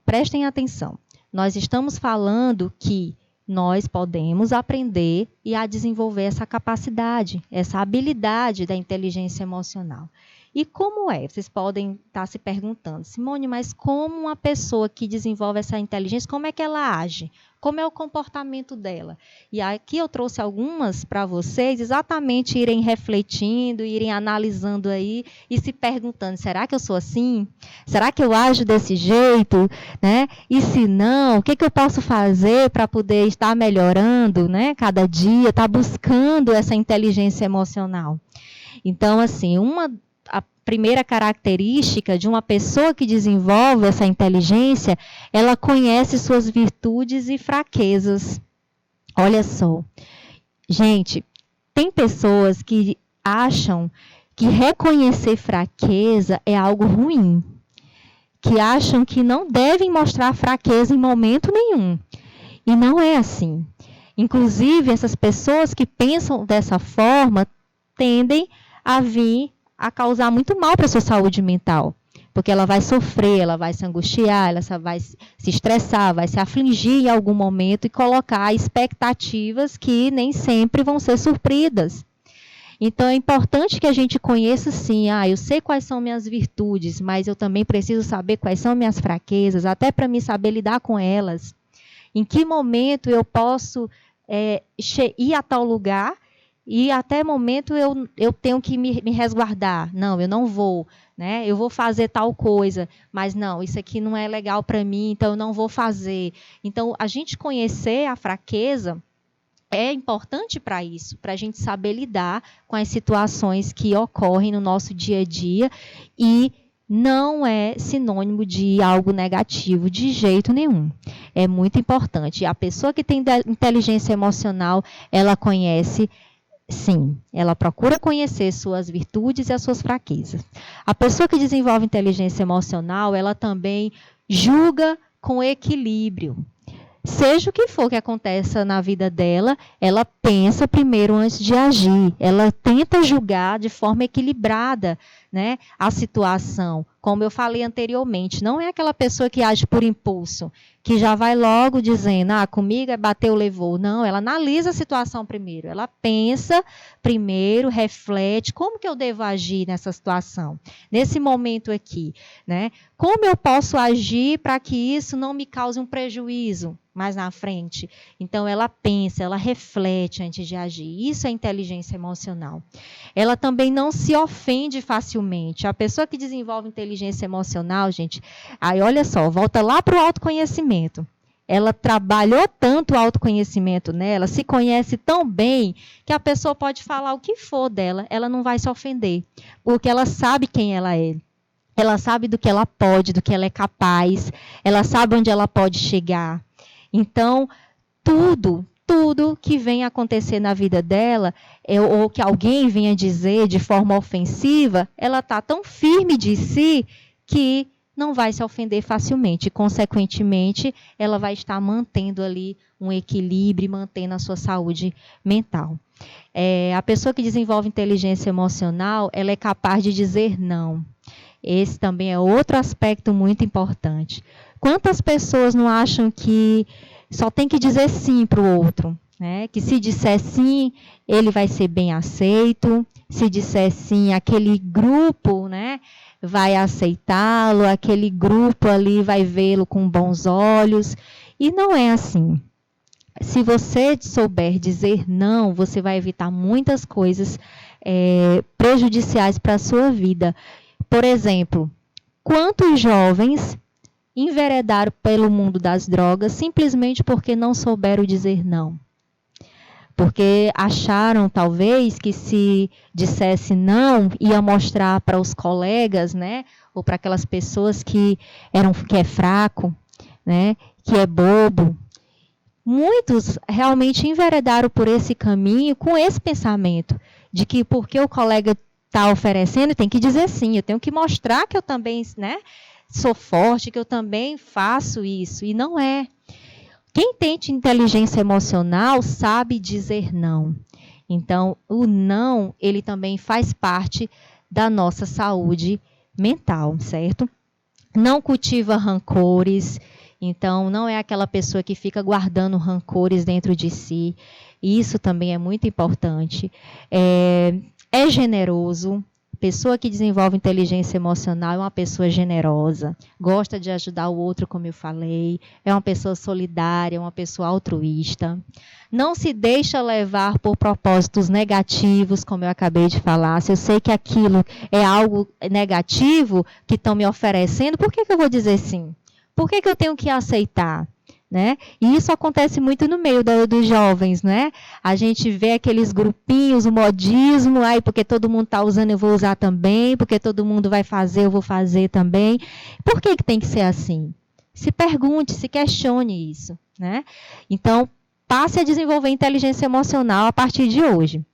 prestem atenção, nós estamos falando que nós podemos aprender e a desenvolver essa capacidade, essa habilidade da inteligência emocional. E como é? Vocês podem estar se perguntando: Simone, mas como uma pessoa que desenvolve essa inteligência, como é que ela age? Como é o comportamento dela? E aqui eu trouxe algumas para vocês, exatamente irem refletindo, irem analisando aí e se perguntando: será que eu sou assim? Será que eu ajo desse jeito? Né? E se não, o que eu posso fazer para poder estar melhorando, né? Cada dia, estar buscando essa inteligência emocional? Então, assim, a primeira característica de uma pessoa que desenvolve essa inteligência, ela conhece suas virtudes e fraquezas. Olha só, gente, tem pessoas que acham que reconhecer fraqueza é algo ruim, que acham que não devem mostrar fraqueza em momento nenhum. E não é assim. Inclusive, essas pessoas que pensam dessa forma tendem a vir a causar muito mal para a sua saúde mental. Porque ela vai sofrer, ela vai se angustiar, ela vai se estressar, vai se afligir em algum momento e colocar expectativas que nem sempre vão ser supridas. Então, é importante que a gente conheça, sim, eu sei quais são minhas virtudes, mas eu também preciso saber quais são minhas fraquezas, até para me saber lidar com elas. Em que momento eu posso ir a tal lugar e até momento eu tenho que me resguardar. Não, eu não vou, né? Eu vou fazer tal coisa, mas não, isso aqui não é legal para mim, então eu não vou fazer. Então, a gente conhecer a fraqueza é importante para isso, para a gente saber lidar com as situações que ocorrem no nosso dia a dia e não é sinônimo de algo negativo, de jeito nenhum. É muito importante. A pessoa que tem inteligência emocional, ela conhece, sim, ela procura conhecer suas virtudes e as suas fraquezas. A pessoa que desenvolve inteligência emocional, ela também julga com equilíbrio. Seja o que for que aconteça na vida dela, ela pensa primeiro antes de agir. Ela tenta julgar de forma equilibrada, né, a situação. Como eu falei anteriormente, não é aquela pessoa que age por impulso, que já vai logo dizendo, comigo é bateu, levou. Não, ela analisa a situação primeiro. Ela pensa primeiro, reflete, como que eu devo agir nessa situação? Nesse momento aqui, né? Como eu posso agir para que isso não me cause um prejuízo mais na frente? Então, ela pensa, ela reflete antes de agir. Isso é inteligência emocional. Ela também não se ofende facilmente. A pessoa que desenvolve inteligência emocional, gente, aí olha só, volta lá para o autoconhecimento. Ela trabalhou tanto o autoconhecimento nela, se conhece tão bem, que a pessoa pode falar o que for dela, ela não vai se ofender, porque ela sabe quem ela é. Ela sabe do que ela pode, do que ela é capaz, ela sabe onde ela pode chegar. Então, tudo que vem acontecer na vida dela, ou que alguém venha dizer de forma ofensiva, ela está tão firme de si que não vai se ofender facilmente. Consequentemente, ela vai estar mantendo ali um equilíbrio, mantendo a sua saúde mental. A pessoa que desenvolve inteligência emocional, ela é capaz de dizer não. Esse também é outro aspecto muito importante. Quantas pessoas não acham que só tem que dizer sim para o outro, né? Que se disser sim, ele vai ser bem aceito. Se disser sim, aquele grupo, né, vai aceitá-lo, aquele grupo ali vai vê-lo com bons olhos. E não é assim. Se você souber dizer não, você vai evitar muitas coisas prejudiciais para a sua vida. Por exemplo, quantos jovens enveredaram pelo mundo das drogas simplesmente porque não souberam dizer não? Porque acharam, talvez, que se dissesse não, ia mostrar para os colegas, né, ou para aquelas pessoas que é fraco, né, que é bobo. Muitos realmente enveredaram por esse caminho com esse pensamento de que porque o colega está oferecendo, tem que dizer sim, eu tenho que mostrar que eu também, né, sou forte, que eu também faço isso. E não é. Quem tem inteligência emocional sabe dizer não. Então, o não, ele também faz parte da nossa saúde mental, certo? Não cultiva rancores. Então, não é aquela pessoa que fica guardando rancores dentro de si. Isso também é muito importante. É generoso. A pessoa que desenvolve inteligência emocional é uma pessoa generosa, gosta de ajudar o outro, como eu falei, é uma pessoa solidária, uma pessoa altruísta. Não se deixa levar por propósitos negativos, como eu acabei de falar. Se eu sei que aquilo é algo negativo que estão me oferecendo, por que eu vou dizer sim? Por que eu tenho que aceitar? Né? E isso acontece muito no meio dos jovens, né? A gente vê aqueles grupinhos, o modismo, porque todo mundo está usando, eu vou usar também, porque todo mundo vai fazer, eu vou fazer também. Por que tem que ser assim? Se pergunte, se questione isso, né? Então, passe a desenvolver inteligência emocional a partir de hoje.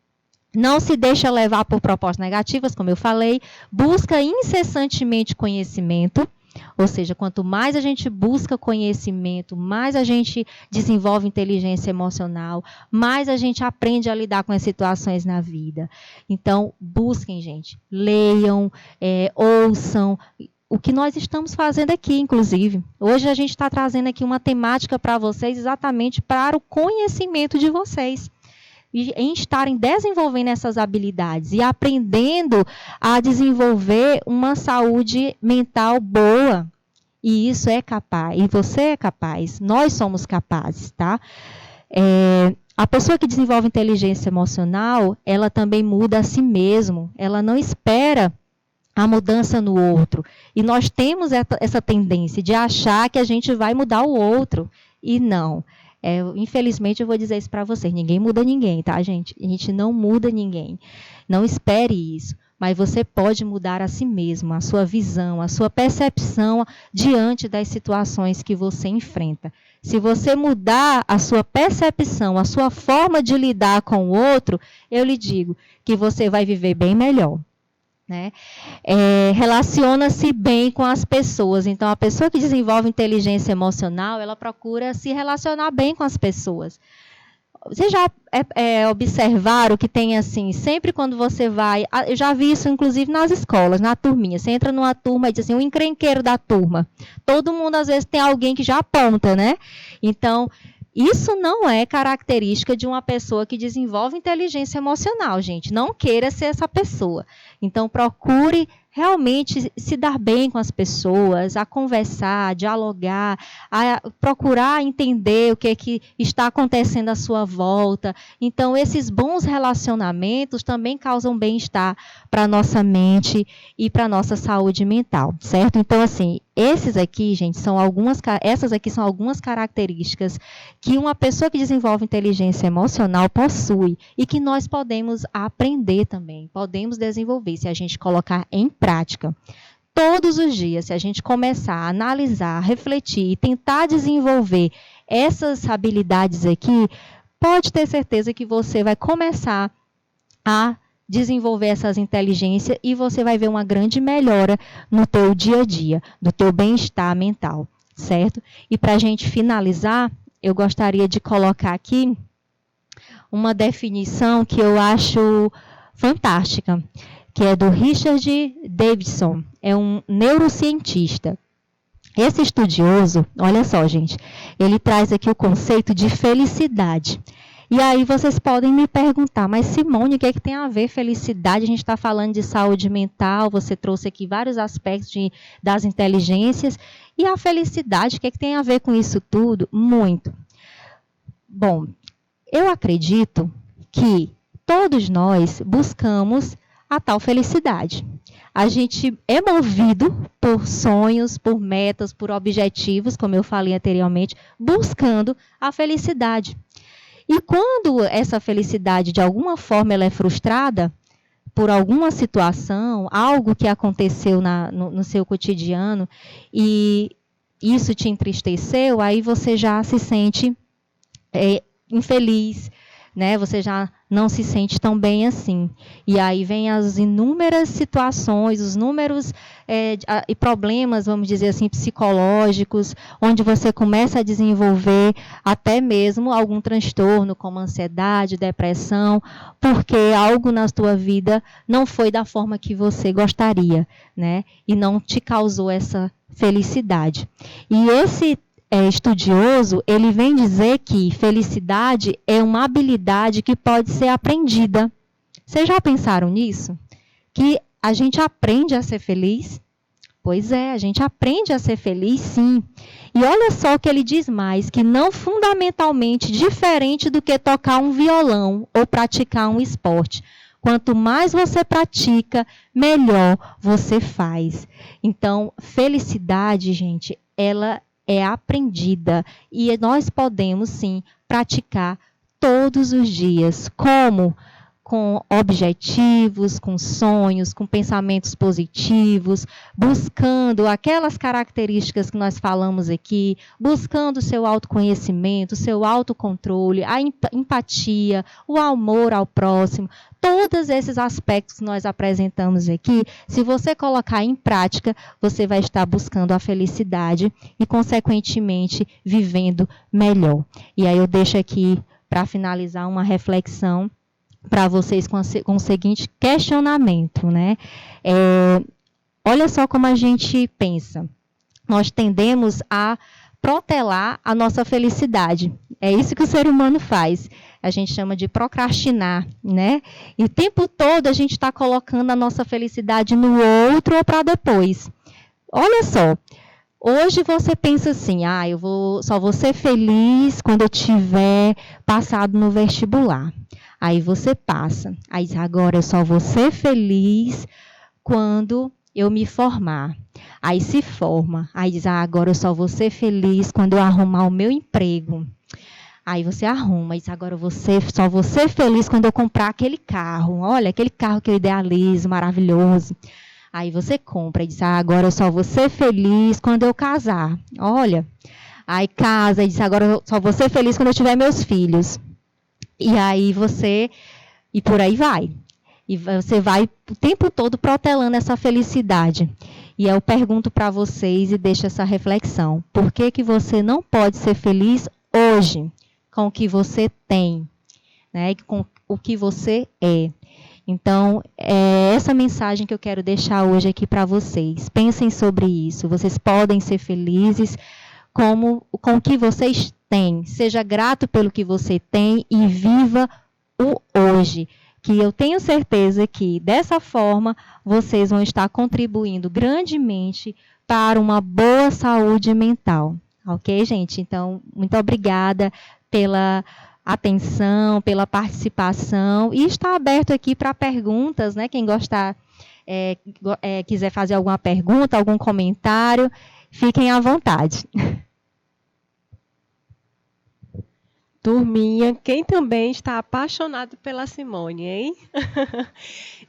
Não se deixa levar por propostas negativas, como eu falei, busca incessantemente conhecimento, ou seja, quanto mais a gente busca conhecimento, mais a gente desenvolve inteligência emocional, mais a gente aprende a lidar com as situações na vida. Então, busquem, gente, leiam, ouçam, o que nós estamos fazendo aqui, inclusive. Hoje a gente está trazendo aqui uma temática para vocês, exatamente para o conhecimento de vocês. E em estarem desenvolvendo essas habilidades e aprendendo a desenvolver uma saúde mental boa. E isso é capaz, e você é capaz, nós somos capazes, tá? A pessoa que desenvolve inteligência emocional, ela também muda a si mesmo, ela não espera a mudança no outro. E nós temos essa tendência de achar que a gente vai mudar o outro, e não. Infelizmente, eu vou dizer isso para vocês, ninguém muda ninguém, tá, gente? A gente não muda ninguém. Não espere isso. Mas você pode mudar a si mesmo, a sua visão, a sua percepção diante das situações que você enfrenta. Se você mudar a sua percepção, a sua forma de lidar com o outro, eu lhe digo que você vai viver bem melhor. Né? Relaciona-se bem com as pessoas. Então, a pessoa que desenvolve inteligência emocional, ela procura se relacionar bem com as pessoas. Vocês já observaram que tem assim, sempre quando você vai, eu já vi isso inclusive nas escolas, na turminha, você entra numa turma e diz assim, o encrenqueiro da turma. Todo mundo às vezes tem alguém que já aponta, né? Então, isso não é característica de uma pessoa que desenvolve inteligência emocional, gente. Não queira ser essa pessoa. Então, procure realmente se dar bem com as pessoas, a conversar, a dialogar, a procurar entender o que está acontecendo à sua volta. Então, esses bons relacionamentos também causam bem-estar para a nossa mente e para a nossa saúde mental, certo? Então, assim, essas aqui são algumas características que uma pessoa que desenvolve inteligência emocional possui e que nós podemos aprender também, podemos desenvolver se a gente colocar em prática. Todos os dias, se a gente começar a analisar, refletir e tentar desenvolver essas habilidades aqui, pode ter certeza que você vai começar a desenvolver essas inteligências e você vai ver uma grande melhora no teu dia a dia, do teu bem-estar mental, certo? E para a gente finalizar, eu gostaria de colocar aqui uma definição que eu acho fantástica, que é do Richard Davidson, é um neurocientista. Esse estudioso, olha só, gente, ele traz aqui o conceito de felicidade. E aí vocês podem me perguntar, mas Simone, o que é que tem a ver felicidade? A gente está falando de saúde mental, você trouxe aqui vários aspectos das inteligências. E a felicidade, o que é que tem a ver com isso tudo? Muito. Bom, eu acredito que todos nós buscamos a tal felicidade. A gente é movido por sonhos, por metas, por objetivos, como eu falei anteriormente, buscando a felicidade. E quando essa felicidade, de alguma forma, ela é frustrada por alguma situação, algo que aconteceu no seu cotidiano, e isso te entristeceu, aí você já se sente infeliz, né? Você já não se sente tão bem assim. E aí vem as inúmeras situações, os inúmeros e problemas, vamos dizer assim, psicológicos, onde você começa a desenvolver até mesmo algum transtorno, como ansiedade, depressão, porque algo na tua vida não foi da forma que você gostaria, né? E não te causou essa felicidade. E esse estudioso, ele vem dizer que felicidade é uma habilidade que pode ser aprendida. Vocês já pensaram nisso? Que a gente aprende a ser feliz? Pois é, a gente aprende a ser feliz, sim. E olha só o que ele diz mais, que não fundamentalmente diferente do que tocar um violão ou praticar um esporte. Quanto mais você pratica, melhor você faz. Então, felicidade, gente, ela é aprendida e nós podemos sim praticar todos os dias. Como? com objetivos, com sonhos, com pensamentos positivos, buscando aquelas características que nós falamos aqui, buscando o seu autoconhecimento, o seu autocontrole, a empatia, o amor ao próximo, todos esses aspectos que nós apresentamos aqui, se você colocar em prática, você vai estar buscando a felicidade e, consequentemente, vivendo melhor. E aí eu deixo aqui, para finalizar, uma reflexão para vocês com o seguinte questionamento, né? Olha só como a gente pensa. Nós tendemos a protelar a nossa felicidade. É isso que o ser humano faz. A gente chama de procrastinar, né? E o tempo todo a gente está colocando a nossa felicidade no outro ou para depois. Olha só. Hoje você pensa assim, só vou ser feliz quando eu tiver passado no vestibular. Aí você passa. Aí diz, agora eu só vou ser feliz quando eu me formar. Aí se forma. Aí diz, agora eu só vou ser feliz quando eu arrumar o meu emprego. Aí você arruma. Aí diz, agora só vou ser feliz quando eu comprar aquele carro. Olha, aquele carro que eu idealizo, maravilhoso. Aí você compra e diz, agora eu só vou ser feliz quando eu casar. Olha. Aí casa e diz, agora eu só vou ser feliz quando eu tiver meus filhos. E por aí vai. E você vai o tempo todo protelando essa felicidade. E eu pergunto para vocês e deixo essa reflexão. Por que você não pode ser feliz hoje com o que você tem, né? Com o que você é? Então, é essa mensagem que eu quero deixar hoje aqui para vocês. Pensem sobre isso. Vocês podem ser felizes com o que vocês têm. Seja grato pelo que você tem e viva o hoje. Que eu tenho certeza que, dessa forma, vocês vão estar contribuindo grandemente para uma boa saúde mental. Ok, gente? Então, muito obrigada pela atenção, pela participação. E está aberto aqui para perguntas, né? Quem gostar, quiser fazer alguma pergunta, algum comentário, fiquem à vontade. Turminha, quem também está apaixonado pela Simone, hein?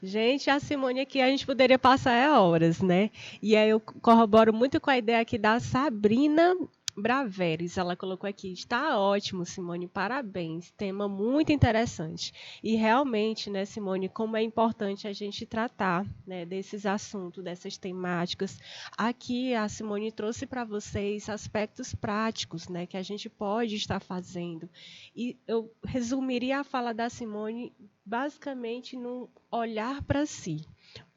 Gente, a Simone aqui a gente poderia passar horas, né? E aí eu corroboro muito com a ideia aqui da Sabrina Braveres. Ela colocou aqui, está ótimo, Simone, parabéns. Tema muito interessante. E realmente, né, Simone, como é importante a gente tratar, né, desses assuntos, dessas temáticas. Aqui a Simone trouxe para vocês aspectos práticos, né, que a gente pode estar fazendo. E eu resumiria a fala da Simone basicamente num olhar para si.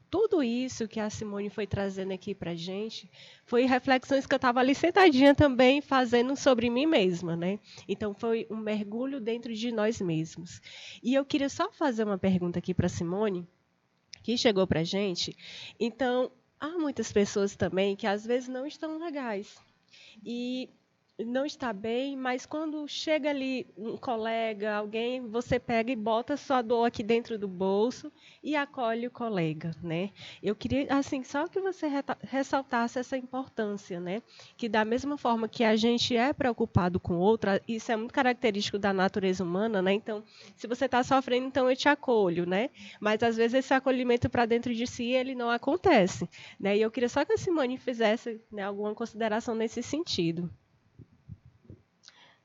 Tudo isso que a Simone foi trazendo aqui para a gente foi reflexões que eu estava ali sentadinha também fazendo sobre mim mesma, né? Então, foi um mergulho dentro de nós mesmos. E eu queria só fazer uma pergunta aqui para a Simone, que chegou para a gente. Então, há muitas pessoas também que às vezes não estão legais. E não está bem, mas quando chega ali um colega, alguém, você pega e bota sua dor aqui dentro do bolso e acolhe o colega, né? Eu queria, assim, só que você ressaltasse essa importância, né? Que da mesma forma que a gente é preocupado com outra, isso é muito característico da natureza humana, né? Então, se você está sofrendo, então eu te acolho, né? Mas às vezes esse acolhimento para dentro de si, ele não acontece, né? E eu queria só que a Simone fizesse, né, alguma consideração nesse sentido.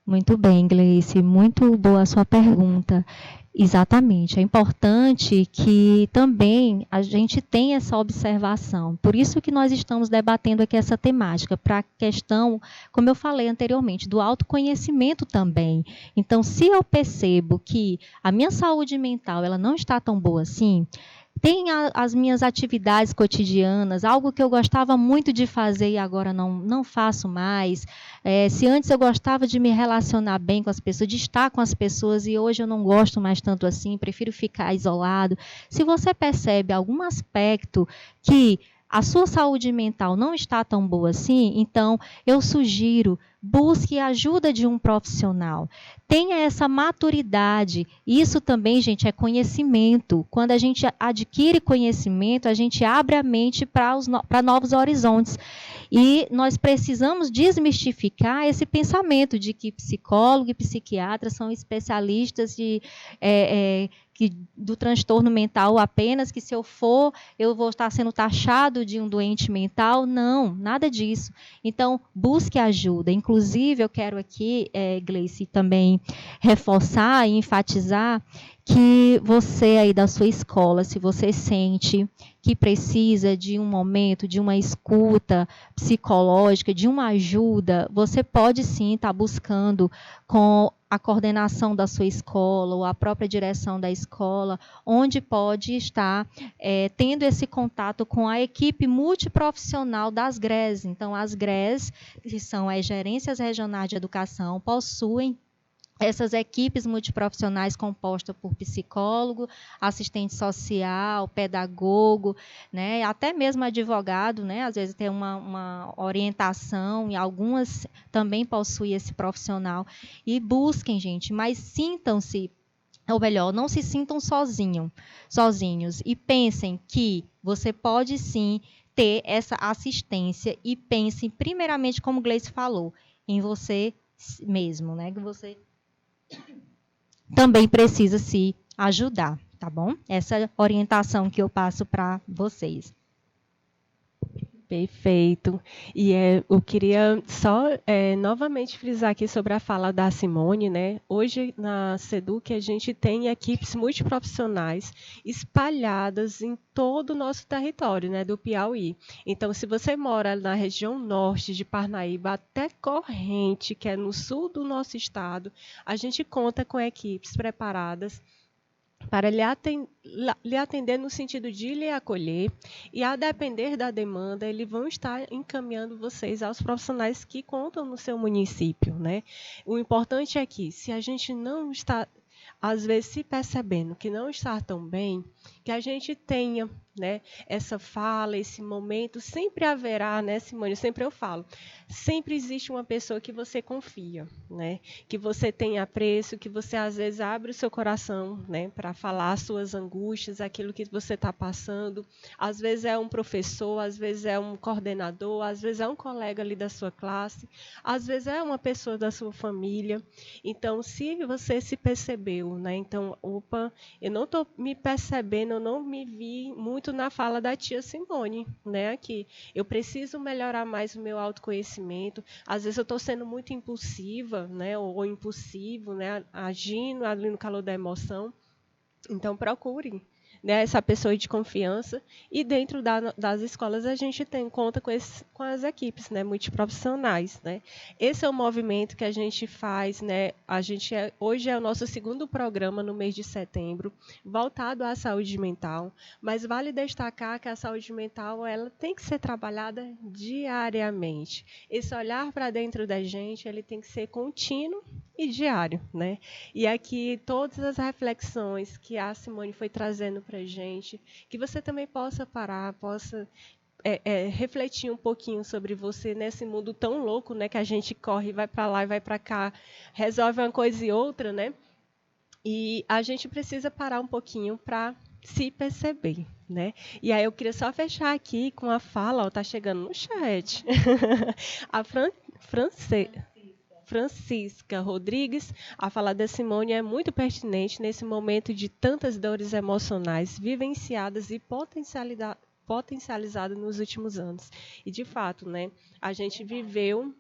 Muito bem, Gleice, muito boa a sua pergunta. Exatamente, é importante que também a gente tenha essa observação. Por isso que nós estamos debatendo aqui essa temática, para a questão, como eu falei anteriormente, do autoconhecimento também. Então, se eu percebo que a minha saúde mental ela não está tão boa assim, tem as minhas atividades cotidianas, algo que eu gostava muito de fazer e agora não faço mais. Se antes eu gostava de me relacionar bem com as pessoas, de estar com as pessoas e hoje eu não gosto mais tanto assim, prefiro ficar isolado. Se você percebe algum aspecto que a sua saúde mental não está tão boa assim, então eu sugiro, busque a ajuda de um profissional. Tenha essa maturidade. Isso também, gente, é conhecimento. Quando a gente adquire conhecimento, a gente abre a mente para novos horizontes. E nós precisamos desmistificar esse pensamento de que psicólogo e psiquiatra são especialistas do transtorno mental apenas, que se eu for, eu vou estar sendo taxado de um doente mental. Não, nada disso. Então, busque ajuda. Inclusive, eu quero aqui, Gleice, também reforçar e enfatizar que você aí da sua escola, se você sente que precisa de um momento, de uma escuta psicológica, de uma ajuda, você pode sim estar buscando com a coordenação da sua escola ou a própria direção da escola, onde pode estar tendo esse contato com a equipe multiprofissional das GRES. Então, as GRES, que são as Gerências Regionais de Educação, possuem essas equipes multiprofissionais compostas por psicólogo, assistente social, pedagogo, né, até mesmo advogado, né, às vezes tem uma orientação, e algumas também possuem esse profissional. E busquem, gente, mas sintam-se, ou melhor, não se sintam sozinhos, e pensem que você pode sim ter essa assistência, e pensem primeiramente, como Gleice falou, em você mesmo, né, que você também precisa se ajudar, tá bom? Essa orientação que eu passo para vocês. Perfeito. E eu queria só novamente frisar aqui sobre a fala da Simone, né? Hoje na SEDUC a gente tem equipes multiprofissionais espalhadas em todo o nosso território, né, do Piauí. Então, se você mora na região norte de Parnaíba até Corrente, que é no sul do nosso estado, a gente conta com equipes preparadas para lhe atender no sentido de lhe acolher, e a depender da demanda, eles vão estar encaminhando vocês aos profissionais que contam no seu município, né? O importante é que, se a gente não está, às vezes, se percebendo que não está tão bem, que a gente tenha, né, essa fala, esse momento, sempre haverá, né, Simone, sempre eu falo, sempre existe uma pessoa que você confia, né, que você tem apreço, que você às vezes abre o seu coração, né, para falar as suas angústias, aquilo que você está passando. Às vezes é um professor, às vezes é um coordenador, às vezes é um colega ali da sua classe, às vezes é uma pessoa da sua família. Então, se você se percebeu, né, então, opa, eu não estou me percebendo, eu não me vi muito na fala da tia Simone, né, aqui. Eu preciso melhorar mais o meu autoconhecimento. Às vezes eu estou sendo muito impulsiva, né, ou impulsivo, né, agindo ali no calor da emoção. Então, procure, né, essa pessoa de confiança, e dentro das escolas a gente conta com as equipes, né, multiprofissionais, né. Esse é o movimento que a gente faz, né, hoje é o nosso segundo programa no mês de setembro, voltado à saúde mental, mas vale destacar que a saúde mental ela tem que ser trabalhada diariamente. Esse olhar para dentro da gente, ele tem que ser contínuo e diário, né? E aqui todas as reflexões que a Simone foi trazendo para a gente, que você também possa parar, possa refletir um pouquinho sobre você nesse mundo tão louco, né? Que a gente corre, vai para lá e vai para cá, resolve uma coisa e outra, né? E a gente precisa parar um pouquinho para se perceber, né? E aí eu queria só fechar aqui com a fala, está chegando no chat. A Francisca Rodrigues, a fala da Simone é muito pertinente nesse momento de tantas dores emocionais vivenciadas e potencializadas nos últimos anos. E, de fato, né, a gente viveu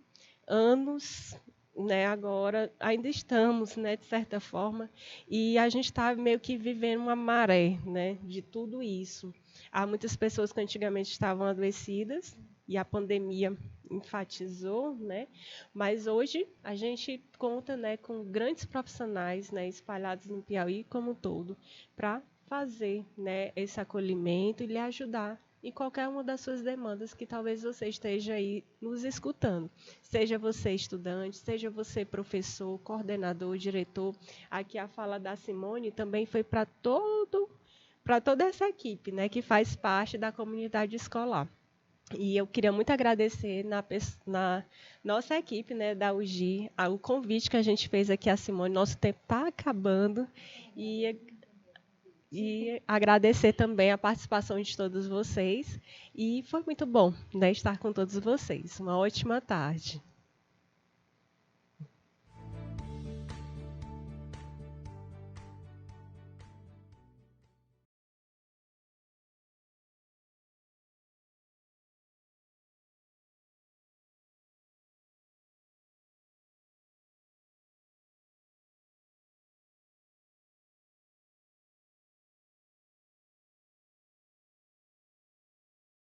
anos, né, agora ainda estamos, né, de certa forma, e a gente está meio que vivendo uma maré, né, de tudo isso. Há muitas pessoas que antigamente estavam adoecidas, e a pandemia enfatizou, né? Mas hoje a gente conta, né, com grandes profissionais, né, espalhados no Piauí como um todo, para fazer, né, esse acolhimento e lhe ajudar em qualquer uma das suas demandas que talvez você esteja aí nos escutando. Seja você estudante, seja você professor, coordenador, diretor. Aqui a fala da Simone também foi para toda essa equipe, né, que faz parte da comunidade escolar. E eu queria muito agradecer na nossa equipe, né, da UGI, o convite que a gente fez aqui a Simone. Nosso tempo está acabando. E E agradecer também a participação de todos vocês. E foi muito bom, né, estar com todos vocês. Uma ótima tarde.